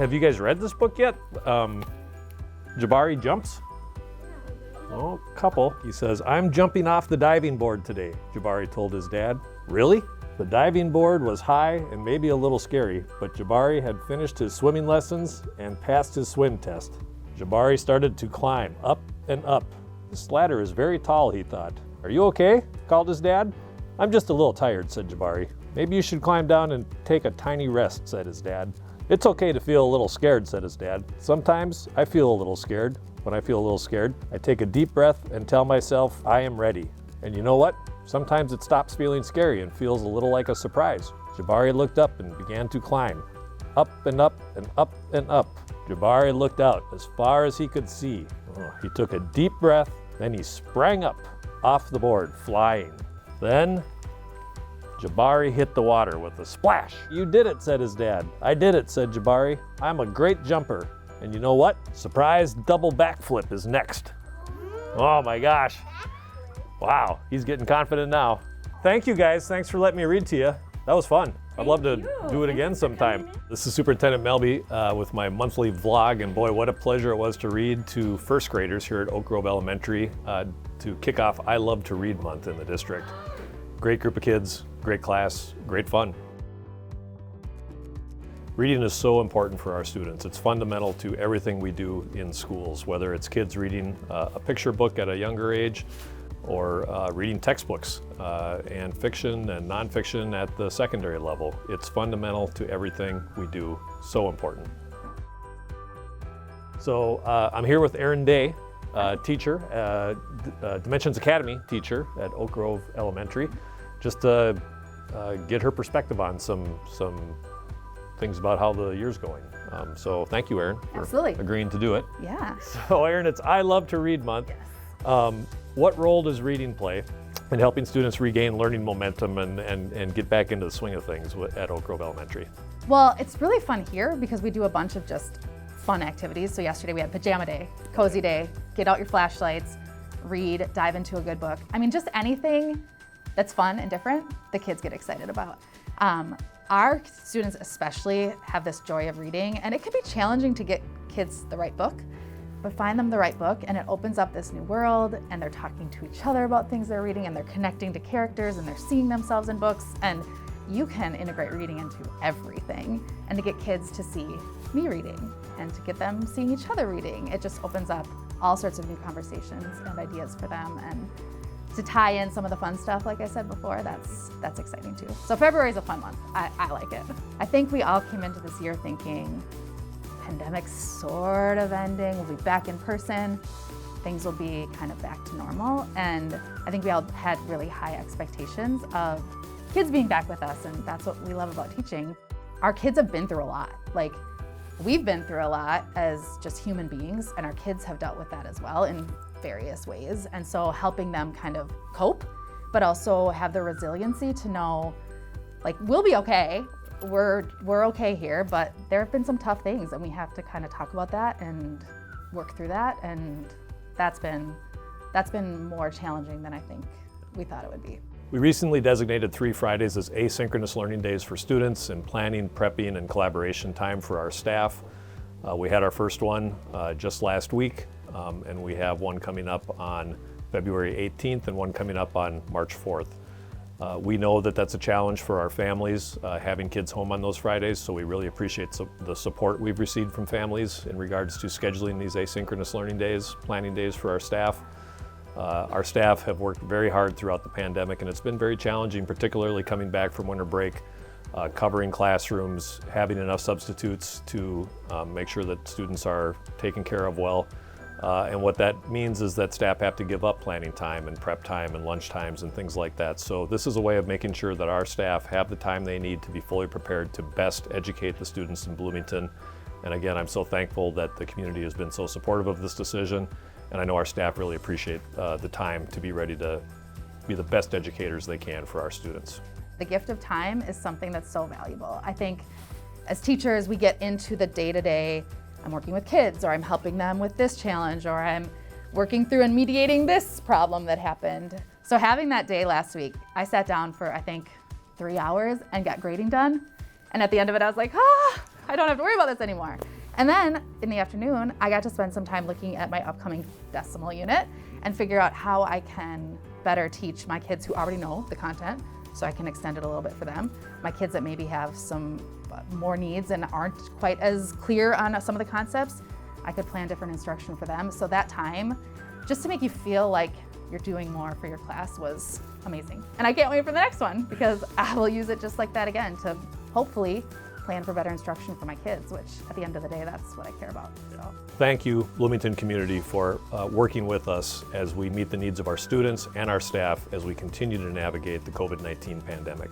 Have you guys read this book yet? Jabari Jumps? Oh, couple. He says, "I'm jumping off the diving board today," Jabari told his dad. "Really?" The diving board was high and maybe a little scary, but Jabari had finished his swimming lessons and passed his swim test. Jabari started to climb up and up. "This ladder is very tall," he thought. "Are you okay?" called his dad. "I'm just a little tired," said Jabari. "Maybe you should climb down and take a tiny rest," said his dad. "It's okay to feel a little scared," said his dad. "Sometimes I feel a little scared. When I feel a little scared, I take a deep breath and tell myself I am ready. And you know what? Sometimes it stops feeling scary and feels a little like a surprise." Jabari looked up and began to climb. Up and up and up and up. Jabari looked out as far as he could see. He took a deep breath, then he sprang up off the board, flying. Then Jabari hit the water with a splash. "You did it," said his dad. "I did it," said Jabari. "I'm a great jumper. And you know what? Surprise double backflip is next." Oh my gosh. Wow, he's getting confident now. Thank you guys, thanks for letting me read to you. That was fun. I'd love to do it again sometime. This is Superintendent Melbye with my monthly vlog, and boy, what a pleasure it was to read to first graders here at Oak Grove Elementary to kick off I Love to Read Month in the district. Great group of kids, great class, great fun. Reading is so important for our students. It's fundamental to everything we do in schools, whether it's kids reading a picture book at a younger age or reading textbooks and fiction and nonfiction at the secondary level. It's fundamental to everything we do, so important. So I'm here with Erin Day, teacher, Dimensions Academy teacher at Oak Grove Elementary, just to get her perspective on some things about how the year's going. So thank you, Erin, for agreeing to do it. Yeah. So Erin, it's I Love to Read Month. Yes. What role does reading play in helping students regain learning momentum and get back into the swing of things at Oak Grove Elementary? Well, it's really fun here because we do a bunch of just fun activities. So yesterday we had pajama day, cozy day, get out your flashlights, read, dive into a good book. I mean, just anything that's fun and different, the kids get excited about. Our students especially have this joy of reading, and it can be challenging to get kids the right book, but find them the right book and it opens up this new world, and they're talking to each other about things they're reading, and they're connecting to characters, and they're seeing themselves in books, and you can integrate reading into everything. And to get kids to see me reading and to get them seeing each other reading, it just opens up all sorts of new conversations and ideas for them. And to tie in some of the fun stuff, like I said before, that's exciting too. So February is a fun month. I like it. I think we all came into this year thinking, pandemic's sort of ending, we'll be back in person, things will be kind of back to normal. And I think we all had really high expectations of kids being back with us, and that's what we love about teaching. Our kids have been through a lot. Like, we've been through a lot as just human beings, and our kids have dealt with that as well in various ways. And so helping them kind of cope, but also have the resiliency to know, like, we'll be okay. We're okay here, but there have been some tough things, and we have to kind of talk about that and work through that. And that's been more challenging than I think we thought it would be. We recently designated 3 Fridays as asynchronous learning days for students and planning, prepping, and collaboration time for our staff. We had our first one just last week, and we have one coming up on February 18th and one coming up on March 4th. We know that that's a challenge for our families, having kids home on those Fridays, so we really appreciate the support we've received from families in regards to scheduling these asynchronous learning days, planning days for our staff. Our staff have worked very hard throughout the pandemic, and it's been very challenging, particularly coming back from winter break, covering classrooms, having enough substitutes to make sure that students are taken care of well. And what that means is that staff have to give up planning time and prep time and lunch times and things like that. So this is a way of making sure that our staff have the time they need to be fully prepared to best educate the students in Bloomington. And again, I'm so thankful that the community has been so supportive of this decision. And I know our staff really appreciate the time to be ready to be the best educators they can for our students. The gift of time is something that's so valuable. I think as teachers, we get into the day-to-day, I'm working with kids, or I'm helping them with this challenge, or I'm working through and mediating this problem that happened. So having that day last week, I sat down for, I think, 3 hours and got grading done. And at the end of it, I was like, I don't have to worry about this anymore. And then in the afternoon, I got to spend some time looking at my upcoming decimal unit and figure out how I can better teach my kids who already know the content, so I can extend it a little bit for them. My kids that maybe have some more needs and aren't quite as clear on some of the concepts, I could plan different instruction for them. So that time, just to make you feel like you're doing more for your class, was amazing. And I can't wait for the next one, because I will use it just like that again to hopefully plan for better instruction for my kids, which at the end of the day, that's what I care about. So. Thank you, Bloomington community, for working with us as we meet the needs of our students and our staff as we continue to navigate the COVID-19 pandemic.